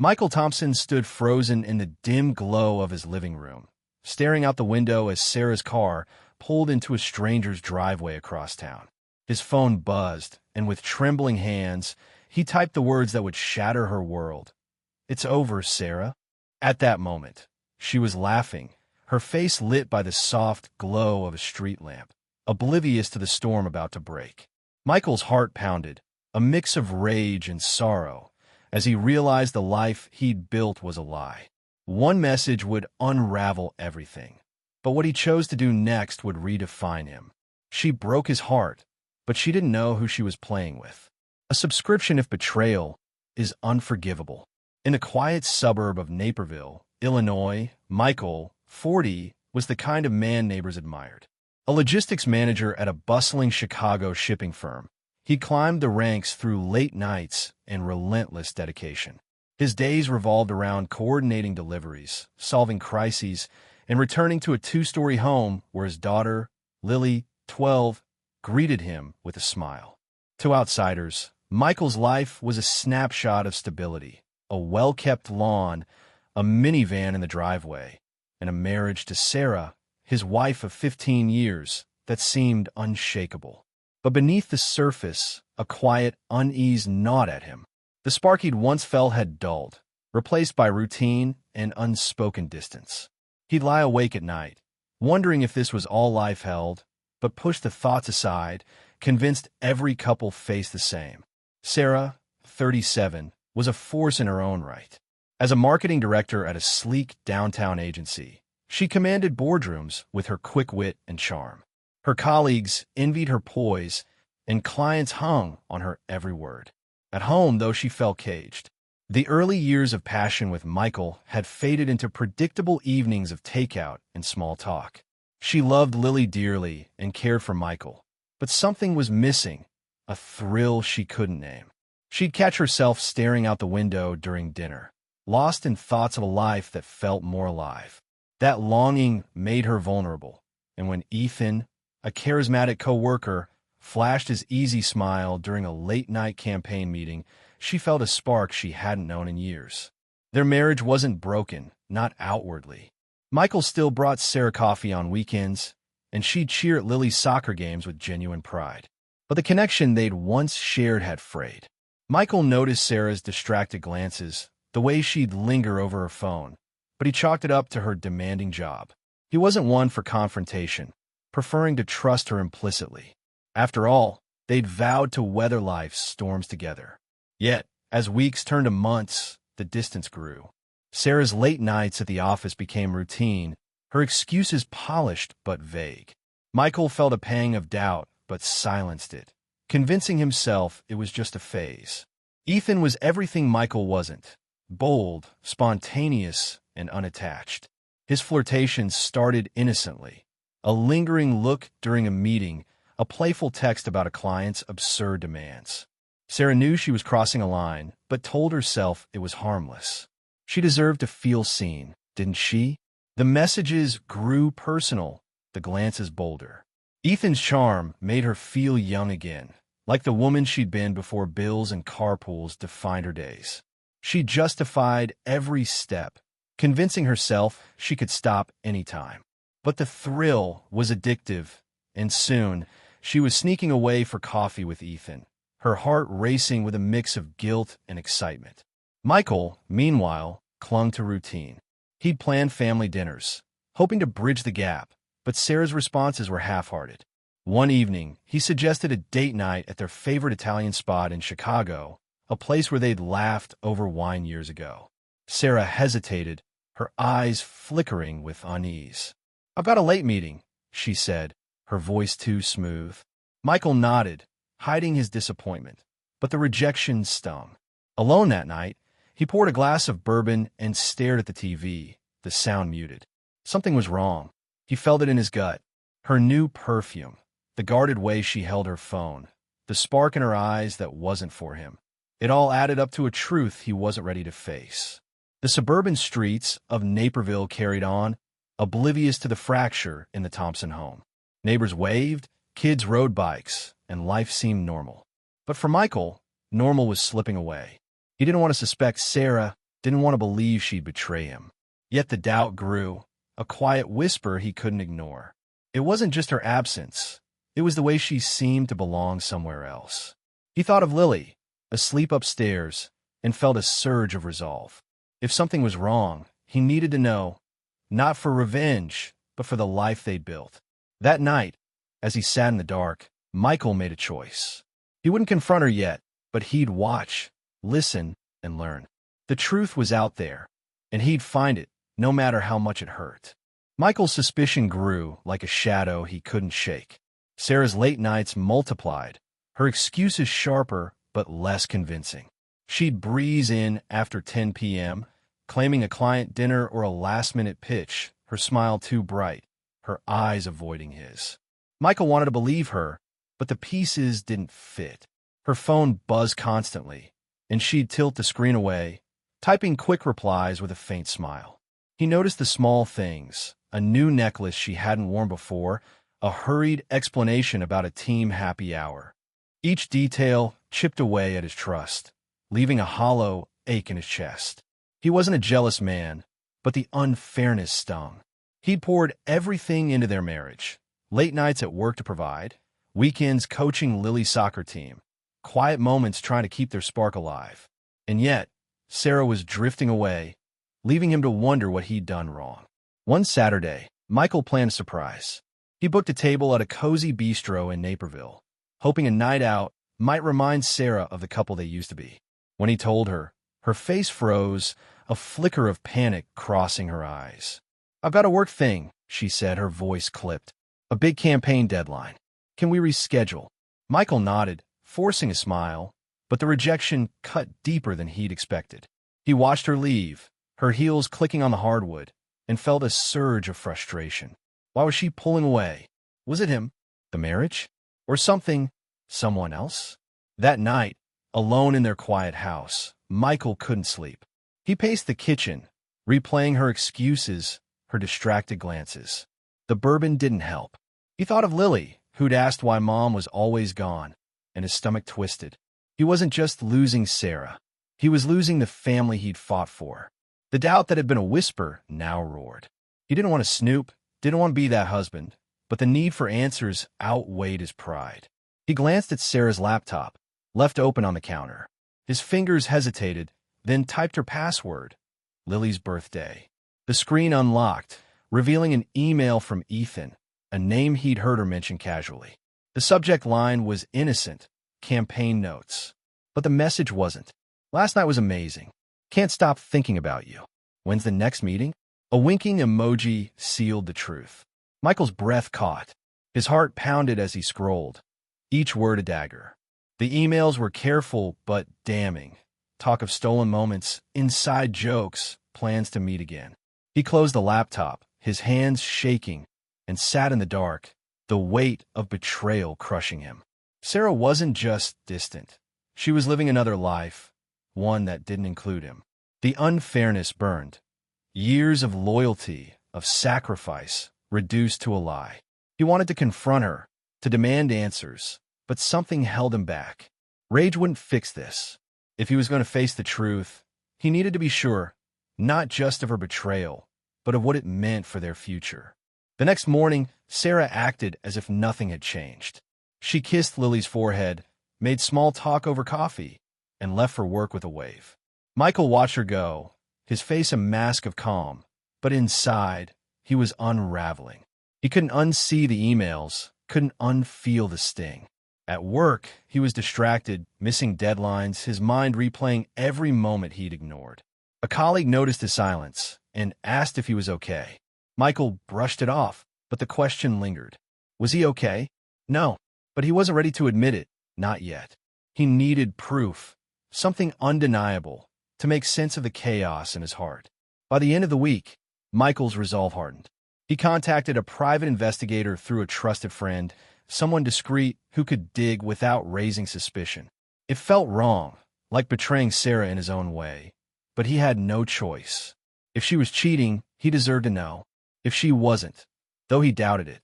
Michael Thompson stood frozen in the dim glow of his living room, staring out the window as Sarah's car pulled into a stranger's driveway across town. His phone buzzed, and with trembling hands, he typed the words that would shatter her world. "It's over, Sarah." At that moment, she was laughing, her face lit by the soft glow of a street lamp, oblivious to the storm about to break. Michael's heart pounded, a mix of rage and sorrow, as he realized the life he'd built was a lie. One message would unravel everything, but what he chose to do next would redefine him. She broke his heart, but she didn't know who she was playing with. A subscription if betrayal is unforgivable. In a quiet suburb of Naperville, Illinois, Michael, 40, was the kind of man neighbors admired. A logistics manager at a bustling Chicago shipping firm, he climbed the ranks through late nights and relentless dedication. His days revolved around coordinating deliveries, solving crises, and returning to a two-story home where his daughter, Lily, 12, greeted him with a smile. To outsiders, Michael's life was a snapshot of stability, a well-kept lawn, a minivan in the driveway, and a marriage to Sarah, his wife of 15 years, that seemed unshakable. But beneath the surface, a quiet unease gnawed at him. The spark he'd once felt had dulled, replaced by routine and unspoken distance. He'd lie awake at night, wondering if this was all life held, but pushed the thoughts aside, convinced every couple faced the same. Sarah, 37, was a force in her own right. As a marketing director at a sleek downtown agency, she commanded boardrooms with her quick wit and charm. Her colleagues envied her poise, and clients hung on her every word. At home, though, she felt caged. The early years of passion with Michael had faded into predictable evenings of takeout and small talk. She loved Lily dearly and cared for Michael, but something was missing, a thrill she couldn't name. She'd catch herself staring out the window during dinner, lost in thoughts of a life that felt more alive. That longing made her vulnerable, and when Ethan, a charismatic coworker, flashed his easy smile during a late-night campaign meeting, she felt a spark she hadn't known in years. Their marriage wasn't broken, not outwardly. Michael still brought Sarah coffee on weekends, and she'd cheer at Lily's soccer games with genuine pride. But the connection they'd once shared had frayed. Michael noticed Sarah's distracted glances, the way she'd linger over her phone, but he chalked it up to her demanding job. He wasn't one for confrontation, preferring to trust her implicitly. After all, they'd vowed to weather life's storms together. Yet, as weeks turned to months, the distance grew. Sarah's late nights at the office became routine, her excuses polished but vague. Michael felt a pang of doubt, but silenced it, convincing himself it was just a phase. Ethan was everything Michael wasn't: bold, spontaneous, and unattached. His flirtations started innocently. A lingering look during a meeting, a playful text about a client's absurd demands. Sarah knew she was crossing a line, but told herself it was harmless. She deserved to feel seen, didn't she? The messages grew personal, the glances bolder. Ethan's charm made her feel young again, like the woman she'd been before bills and carpools defined her days. She justified every step, convincing herself she could stop anytime. But the thrill was addictive, and soon she was sneaking away for coffee with Ethan, her heart racing with a mix of guilt and excitement. Michael, meanwhile, clung to routine. He'd planned family dinners, hoping to bridge the gap, but Sarah's responses were half-hearted. One evening, he suggested a date night at their favorite Italian spot in Chicago, a place where they'd laughed over wine years ago. Sarah hesitated, her eyes flickering with unease. "I've got a late meeting," she said, her voice too smooth. Michael nodded, hiding his disappointment, but the rejection stung. Alone that night, he poured a glass of bourbon and stared at the TV, the sound muted. Something was wrong. He felt it in his gut. Her new perfume, the guarded way she held her phone, the spark in her eyes that wasn't for him. It all added up to a truth he wasn't ready to face. The suburban streets of Naperville carried on, oblivious to the fracture in the Thompson home. Neighbors waved, kids rode bikes, and life seemed normal. But for Michael, normal was slipping away. He didn't want to suspect Sarah, didn't want to believe she'd betray him. Yet the doubt grew, a quiet whisper he couldn't ignore. It wasn't just her absence. It was the way she seemed to belong somewhere else. He thought of Lily, asleep upstairs, and felt a surge of resolve. If something was wrong, he needed to know, not for revenge, but for the life they'd built. That night, as he sat in the dark, Michael made a choice. He wouldn't confront her yet, but he'd watch, listen, and learn. The truth was out there, and he'd find it, no matter how much it hurt. Michael's suspicion grew like a shadow he couldn't shake. Sarah's late nights multiplied, her excuses sharper but less convincing. She'd breeze in after 10 p.m., claiming a client dinner or a last-minute pitch, her smile too bright, her eyes avoiding his. Michael wanted to believe her, but the pieces didn't fit. Her phone buzzed constantly, and she'd tilt the screen away, typing quick replies with a faint smile. He noticed the small things, a new necklace she hadn't worn before, a hurried explanation about a team happy hour. Each detail chipped away at his trust, leaving a hollow ache in his chest. He wasn't a jealous man, but the unfairness stung. He'd poured everything into their marriage, late nights at work to provide, weekends coaching Lily's soccer team, quiet moments trying to keep their spark alive. And yet, Sarah was drifting away, leaving him to wonder what he'd done wrong. One Saturday, Michael planned a surprise. He booked a table at a cozy bistro in Naperville, hoping a night out might remind Sarah of the couple they used to be. When he told her, her face froze, a flicker of panic crossing her eyes. "I've got a work thing," she said, her voice clipped. "A big campaign deadline. Can we reschedule?" Michael nodded, forcing a smile, but the rejection cut deeper than he'd expected. He watched her leave, her heels clicking on the hardwood, and felt a surge of frustration. Why was she pulling away? Was it him? The marriage? Or someone else? That night, alone in their quiet house, Michael couldn't sleep. He paced the kitchen, replaying her excuses, her distracted glances. The bourbon didn't help. He thought of Lily, who'd asked why Mom was always gone, and his stomach twisted. He wasn't just losing Sarah. He was losing the family he'd fought for. The doubt that had been a whisper now roared. He didn't want to snoop, didn't want to be that husband, but the need for answers outweighed his pride. He glanced at Sarah's laptop, left open on the counter. His fingers hesitated, then typed her password, Lily's birthday. The screen unlocked, revealing an email from Ethan, a name he'd heard her mention casually. The subject line was innocent, campaign notes. But the message wasn't. "Last night was amazing. Can't stop thinking about you. When's the next meeting?" A winking emoji sealed the truth. Michael's breath caught. His heart pounded as he scrolled, each word a dagger. The emails were careful but damning. Talk of stolen moments, inside jokes, plans to meet again. He closed the laptop, his hands shaking, and sat in the dark, the weight of betrayal crushing him. Sarah wasn't just distant. She was living another life, one that didn't include him. The unfairness burned. Years of loyalty, of sacrifice, reduced to a lie. He wanted to confront her, to demand answers, but something held him back. Rage wouldn't fix this. If he was going to face the truth, he needed to be sure, not just of her betrayal, but of what it meant for their future. The next morning, Sarah acted as if nothing had changed. She kissed Lily's forehead, made small talk over coffee, and left for work with a wave. Michael watched her go, his face a mask of calm, but inside, he was unraveling. He couldn't unsee the emails, couldn't unfeel the sting. At work, he was distracted, missing deadlines, his mind replaying every moment he'd ignored. A colleague noticed his silence and asked if he was okay. Michael brushed it off, but the question lingered. Was he okay? No, but he wasn't ready to admit it, not yet. He needed proof, something undeniable, to make sense of the chaos in his heart. By the end of the week, Michael's resolve hardened. He contacted a private investigator through a trusted friend, someone discreet who could dig without raising suspicion. It felt wrong, like betraying Sarah in his own way, but he had no choice. If she was cheating, he deserved to know. If she wasn't, though he doubted it,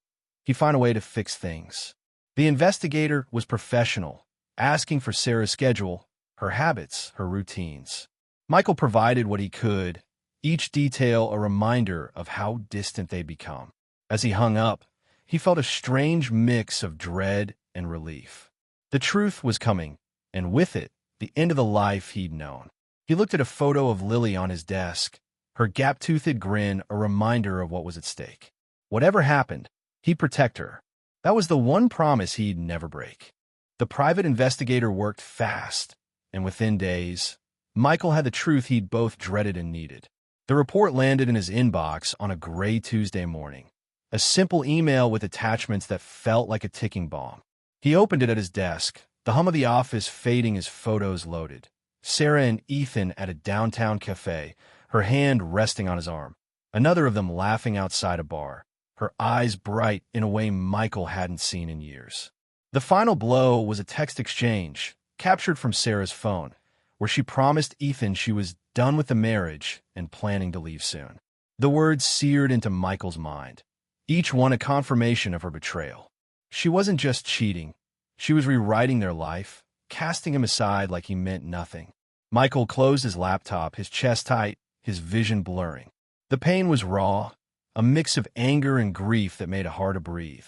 he'd find a way to fix things. The investigator was professional, asking for Sarah's schedule, her habits, her routines. Michael provided what he could, each detail a reminder of how distant they'd become. As he hung up, he felt a strange mix of dread and relief. The truth was coming, and with it, the end of the life he'd known. He looked at a photo of Lily on his desk, her gap-toothed grin a reminder of what was at stake. Whatever happened, he'd protect her. That was the one promise he'd never break. The private investigator worked fast, and within days, Michael had the truth he'd both dreaded and needed. The report landed in his inbox on a gray Tuesday morning. A simple email with attachments that felt like a ticking bomb. He opened it at his desk, the hum of the office fading as photos loaded. Sarah and Ethan at a downtown cafe, her hand resting on his arm. Another of them laughing outside a bar, her eyes bright in a way Michael hadn't seen in years. The final blow was a text exchange, captured from Sarah's phone, where she promised Ethan she was done with the marriage and planning to leave soon. The words seared into Michael's mind, each one a confirmation of her betrayal. She wasn't just cheating, she was rewriting their life, casting him aside like he meant nothing. Michael closed his laptop, his chest tight, his vision blurring. The pain was raw, a mix of anger and grief that made it hard to breathe.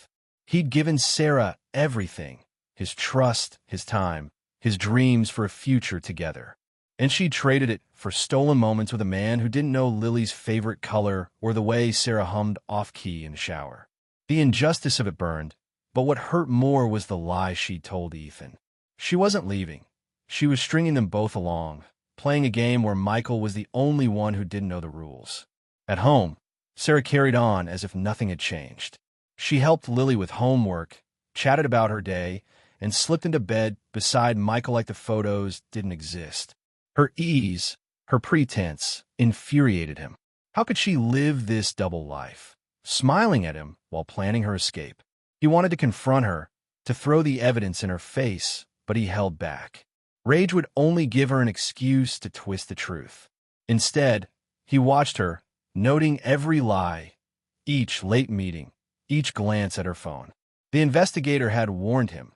He'd given Sarah everything, his trust, his time, his dreams for a future together. And she traded it for stolen moments with a man who didn't know Lily's favorite color or the way Sarah hummed off-key in the shower. The injustice of it burned, but what hurt more was the lie she'd told Ethan. She wasn't leaving. She was stringing them both along, playing a game where Michael was the only one who didn't know the rules. At home, Sarah carried on as if nothing had changed. She helped Lily with homework, chatted about her day, and slipped into bed beside Michael like the photos didn't exist. Her ease, her pretense, infuriated him. How could she live this double life, smiling at him while planning her escape? He wanted to confront her, to throw the evidence in her face, but he held back. Rage would only give her an excuse to twist the truth. Instead, he watched her, noting every lie, each late meeting, each glance at her phone. The investigator had warned him.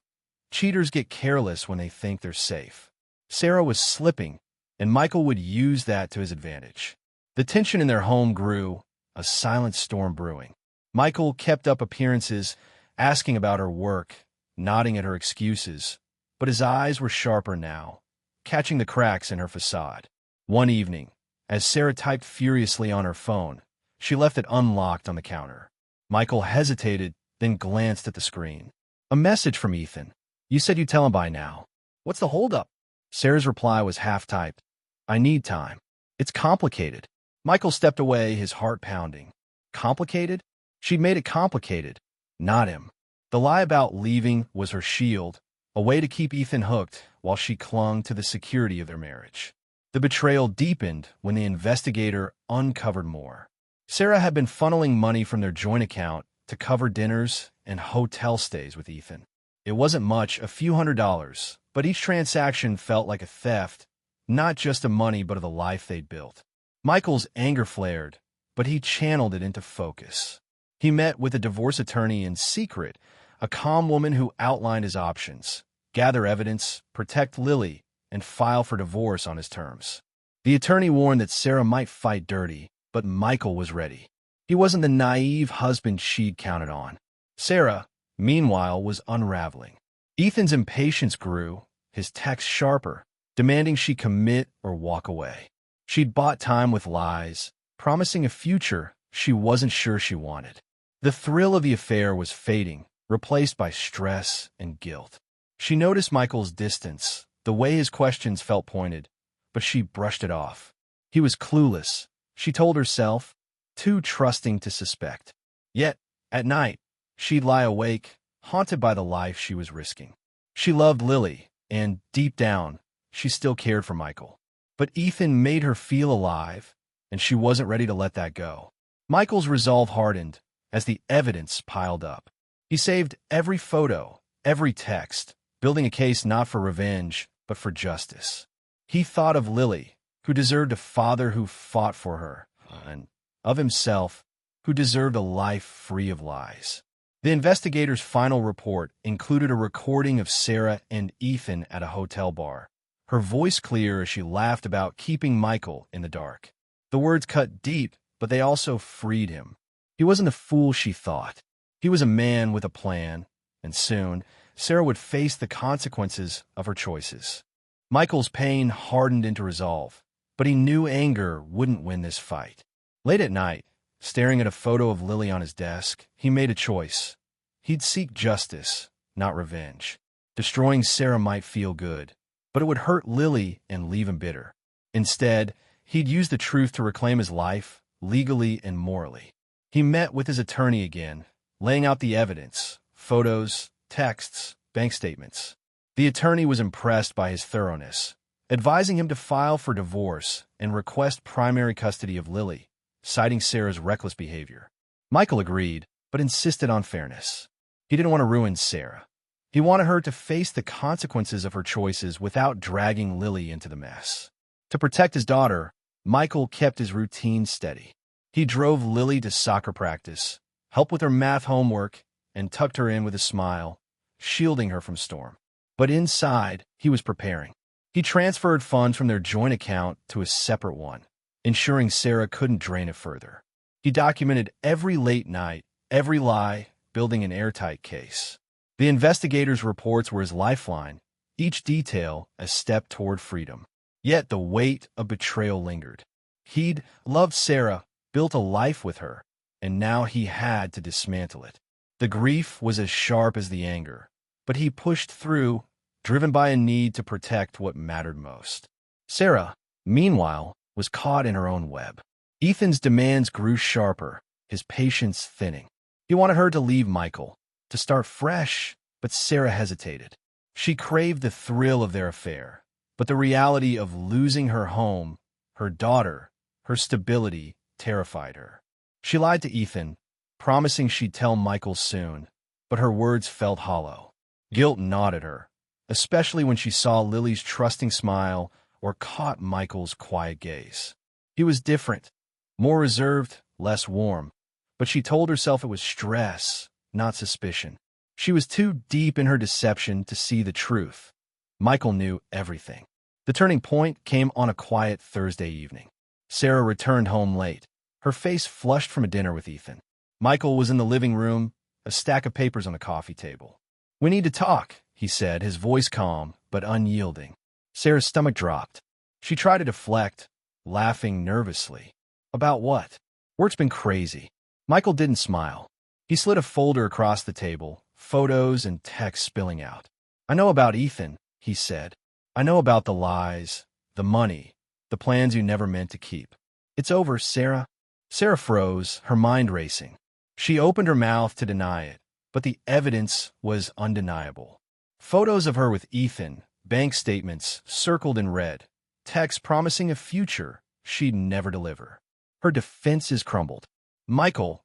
Cheaters get careless when they think they're safe. Sarah was slipping, and Michael would use that to his advantage. The tension in their home grew, a silent storm brewing. Michael kept up appearances, asking about her work, nodding at her excuses, but his eyes were sharper now, catching the cracks in her facade. One evening, as Sarah typed furiously on her phone, she left it unlocked on the counter. Michael hesitated, then glanced at the screen. A message from Ethan. You said you'd tell him by now. What's the holdup? Sarah's reply was half-typed. I need time. It's complicated. Michael stepped away, his heart pounding. Complicated? She'd made it complicated, not him. The lie about leaving was her shield, a way to keep Ethan hooked while she clung to the security of their marriage. The betrayal deepened when the investigator uncovered more. Sarah had been funneling money from their joint account to cover dinners and hotel stays with Ethan. It wasn't much, a few $100s, but each transaction felt like a theft, not just of money but of the life they'd built. Michael's anger flared, but he channeled it into focus. He met with a divorce attorney in secret, a calm woman who outlined his options: gather evidence, protect Lily, and file for divorce on his terms. The attorney warned that Sarah might fight dirty, but Michael was ready. He wasn't the naive husband she'd counted on. Sarah, meanwhile, was unraveling. Ethan's impatience grew, his texts sharper, demanding she commit or walk away. She'd bought time with lies, promising a future she wasn't sure she wanted. The thrill of the affair was fading, replaced by stress and guilt. She noticed Michael's distance, the way his questions felt pointed, but she brushed it off. He was clueless, she told herself, too trusting to suspect. Yet, at night, she'd lie awake, haunted by the life she was risking. She loved Lily, and, deep down, she still cared for Michael. But Ethan made her feel alive, and she wasn't ready to let that go. Michael's resolve hardened as the evidence piled up. He saved every photo, every text, building a case not for revenge, but for justice. He thought of Lily, who deserved a father who fought for her, and of himself, who deserved a life free of lies. The investigator's final report included a recording of Sarah and Ethan at a hotel bar, her voice clear as she laughed about keeping Michael in the dark. The words cut deep, but they also freed him. He wasn't the fool she thought. He was a man with a plan, and soon, Sarah would face the consequences of her choices. Michael's pain hardened into resolve, but he knew anger wouldn't win this fight. Late at night, staring at a photo of Lily on his desk, he made a choice. He'd seek justice, not revenge. Destroying Sarah might feel good, but it would hurt Lily and leave him bitter. Instead, he'd use the truth to reclaim his life, legally and morally. He met with his attorney again, laying out the evidence, photos, texts, bank statements. The attorney was impressed by his thoroughness, advising him to file for divorce and request primary custody of Lily, citing Sarah's reckless behavior. Michael agreed, but insisted on fairness. He didn't want to ruin Sarah. He wanted her to face the consequences of her choices without dragging Lily into the mess. To protect his daughter, Michael kept his routine steady. He drove Lily to soccer practice, helped with her math homework, and tucked her in with a smile, shielding her from storm. But inside, he was preparing. He transferred funds from their joint account to a separate one, ensuring Sarah couldn't drain it further. He documented every late night, every lie, building an airtight case. The investigators' reports were his lifeline, each detail a step toward freedom. Yet the weight of betrayal lingered. He'd loved Sarah, built a life with her, and now he had to dismantle it. The grief was as sharp as the anger, but he pushed through, driven by a need to protect what mattered most. Sarah, meanwhile, was caught in her own web. Ethan's demands grew sharper, his patience thinning. He wanted her to leave Michael, to start fresh, but Sarah hesitated. She craved the thrill of their affair, but the reality of losing her home, her daughter, her stability terrified her. She lied to Ethan, promising she'd tell Michael soon, but her words felt hollow. Guilt gnawed at her, especially when she saw Lily's trusting smile or caught Michael's quiet gaze. He was different, more reserved, less warm, but she told herself it was stress, not suspicion. She was too deep in her deception to see the truth. Michael knew everything. The turning point came on a quiet Thursday evening. Sarah returned home late, her face flushed from a dinner with Ethan. Michael was in the living room, a stack of papers on a coffee table. "We need to talk," he said, his voice calm but unyielding. Sarah's stomach dropped. She tried to deflect, laughing nervously. "About what?" "Work's been crazy." Michael didn't smile. He slid a folder across the table, photos and texts spilling out. "I know about Ethan," he said. "I know about the lies, the money, the plans you never meant to keep. It's over, Sarah." Sarah froze, her mind racing. She opened her mouth to deny it, but the evidence was undeniable. Photos of her with Ethan, bank statements circled in red, texts promising a future she'd never deliver. Her defenses crumbled. "Michael,"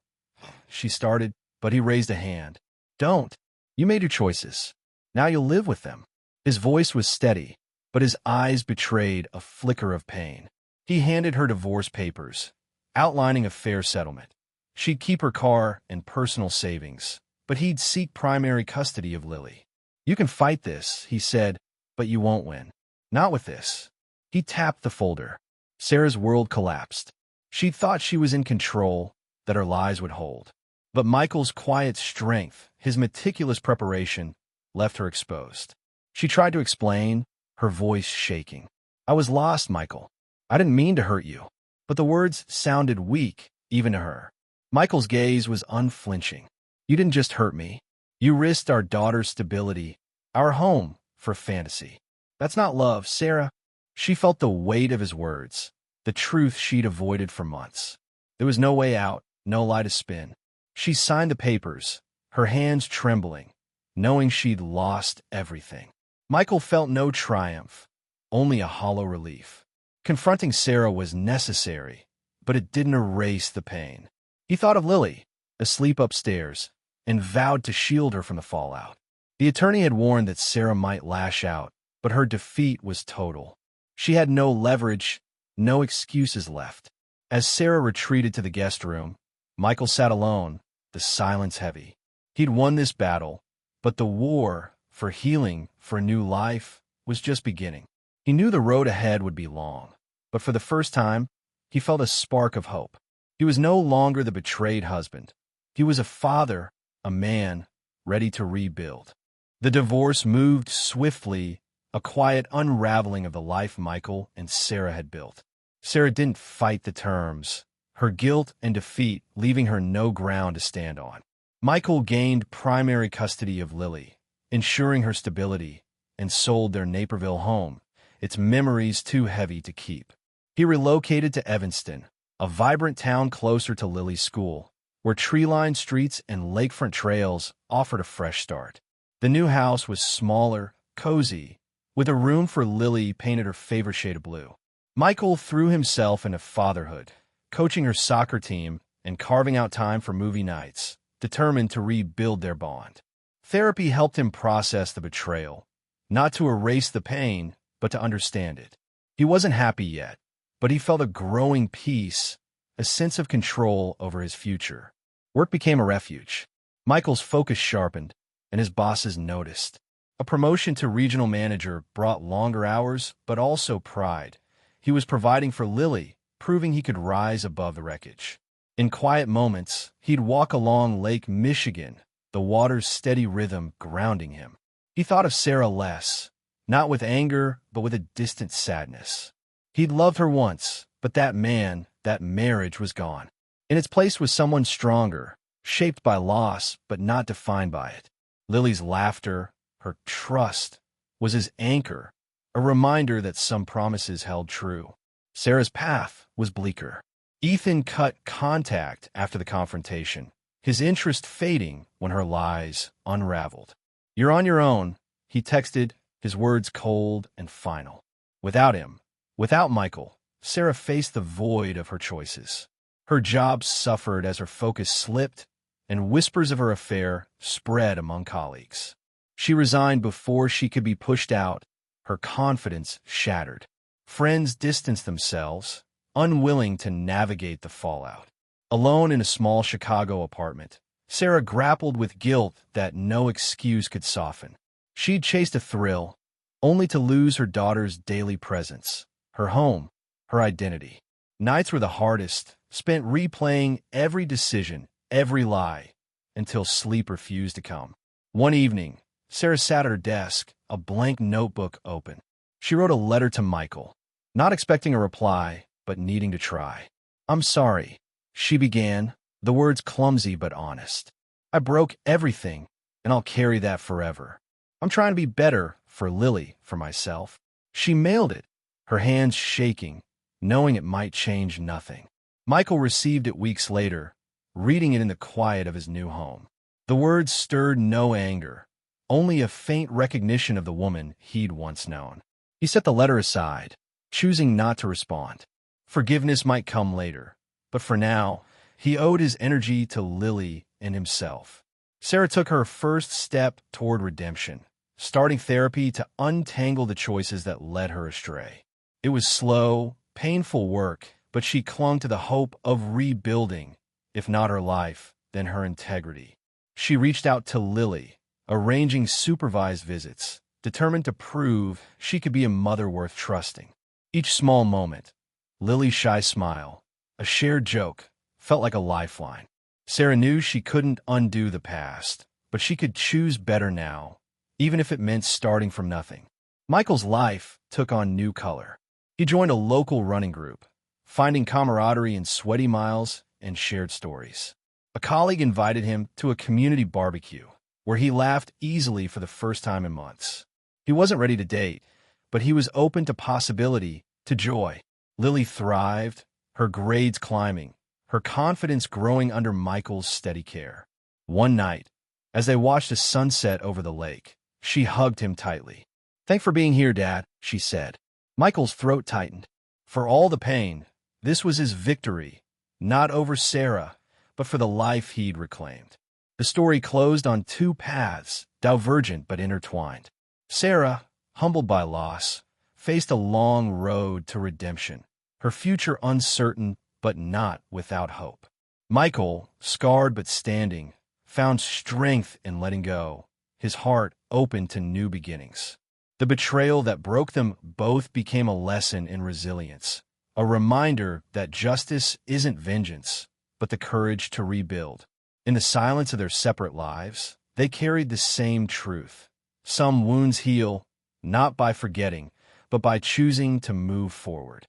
she started, but he raised a hand. "Don't. You made your choices. Now you'll live with them." His voice was steady, but his eyes betrayed a flicker of pain. He handed her divorce papers, outlining a fair settlement. She'd keep her car and personal savings, but he'd seek primary custody of Lily. "You can fight this," he said, "but you won't win. Not with this." He tapped the folder. Sarah's world collapsed. She thought she was in control, that her lies would hold. But Michael's quiet strength, his meticulous preparation, left her exposed. She tried to explain, her voice shaking. "I was lost, Michael. I didn't mean to hurt you." But the words sounded weak, even to her. Michael's gaze was unflinching. "You didn't just hurt me. You risked our daughter's stability, our home, for fantasy. That's not love, Sarah." She felt the weight of his words, the truth she'd avoided for months. There was no way out, no lie to spin. She signed the papers, her hands trembling, knowing she'd lost everything. Michael felt no triumph, only a hollow relief. Confronting Sarah was necessary, but it didn't erase the pain. He thought of Lily, asleep upstairs, and vowed to shield her from the fallout. The attorney had warned that Sarah might lash out, but her defeat was total. She had no leverage, no excuses left. As Sarah retreated to the guest room, Michael sat alone, the silence heavy. He'd won this battle, but the war, for healing, for a new life, was just beginning. He knew the road ahead would be long, but for the first time, he felt a spark of hope. He was no longer the betrayed husband. He was a father, a man, ready to rebuild. The divorce moved swiftly, a quiet unraveling of the life Michael and Sarah had built. Sarah didn't fight the terms, her guilt and defeat leaving her no ground to stand on. Michael gained primary custody of Lily, ensuring her stability, and sold their Naperville home, its memories too heavy to keep. He relocated to Evanston, a vibrant town closer to Lily's school, where tree-lined streets and lakefront trails offered a fresh start. The new house was smaller, cozy, with a room for Lily painted her favorite shade of blue. Michael threw himself into fatherhood, coaching her soccer team and carving out time for movie nights, determined to rebuild their bond. Therapy helped him process the betrayal, not to erase the pain, but to understand it. He wasn't happy yet, but he felt a growing peace, a sense of control over his future. Work became a refuge. Michael's focus sharpened, and his bosses noticed. A promotion to regional manager brought longer hours, but also pride. He was providing for Lily, proving he could rise above the wreckage. In quiet moments, he'd walk along Lake Michigan, the water's steady rhythm grounding him. He thought of Sarah less, not with anger, but with a distant sadness. He'd loved her once, but that man, that marriage was gone. In its place was someone stronger, shaped by loss, but not defined by it. Lily's laughter, her trust, was his anchor, a reminder that some promises held true. Sarah's path was bleaker. Ethan cut contact after the confrontation, his interest fading when her lies unraveled. "You're on your own," he texted, his words cold and final. Without him, without Michael, Sarah faced the void of her choices. Her job suffered as her focus slipped, and whispers of her affair spread among colleagues. She resigned before she could be pushed out, her confidence shattered. Friends distanced themselves, unwilling to navigate the fallout. Alone in a small Chicago apartment, Sarah grappled with guilt that no excuse could soften. She'd chased a thrill, only to lose her daughter's daily presence, her home, her identity. Nights were the hardest, spent replaying every decision, every lie, until sleep refused to come. One evening, Sarah sat at her desk, a blank notebook open. She wrote a letter to Michael, not expecting a reply, but needing to try. "I'm sorry," she began, the words clumsy but honest. "I broke everything, and I'll carry that forever. I'm trying to be better for Lily, for myself." She mailed it, her hands shaking, knowing it might change nothing. Michael received it weeks later, reading it in the quiet of his new home. The words stirred no anger, only a faint recognition of the woman he'd once known. He set the letter aside, choosing not to respond. Forgiveness might come later, but for now, he owed his energy to Lily and himself. Sarah took her first step toward redemption, starting therapy to untangle the choices that led her astray. It was slow, painful work, but she clung to the hope of rebuilding, if not her life, then her integrity. She reached out to Lily, arranging supervised visits, determined to prove she could be a mother worth trusting. Each small moment, Lily's shy smile, a shared joke, felt like a lifeline. Sarah knew she couldn't undo the past, but she could choose better now, even if it meant starting from nothing. Michael's life took on new color. He joined a local running group, finding camaraderie in sweaty miles and shared stories. A colleague invited him to a community barbecue, where he laughed easily for the first time in months. He wasn't ready to date, but he was open to possibility, to joy. Lily thrived, her grades climbing, her confidence growing under Michael's steady care. One night, as they watched a sunset over the lake, she hugged him tightly. "Thanks for being here, Dad," she said. Michael's throat tightened. For all the pain, this was his victory, not over Sarah, but for the life he'd reclaimed. The story closed on two paths, divergent but intertwined. Sarah, humbled by loss, faced a long road to redemption, her future uncertain but not without hope. Michael, scarred but standing, found strength in letting go, his heart open to new beginnings. The betrayal that broke them both became a lesson in resilience, a reminder that justice isn't vengeance, but the courage to rebuild. In the silence of their separate lives, they carried the same truth. Some wounds heal, not by forgetting, but by choosing to move forward.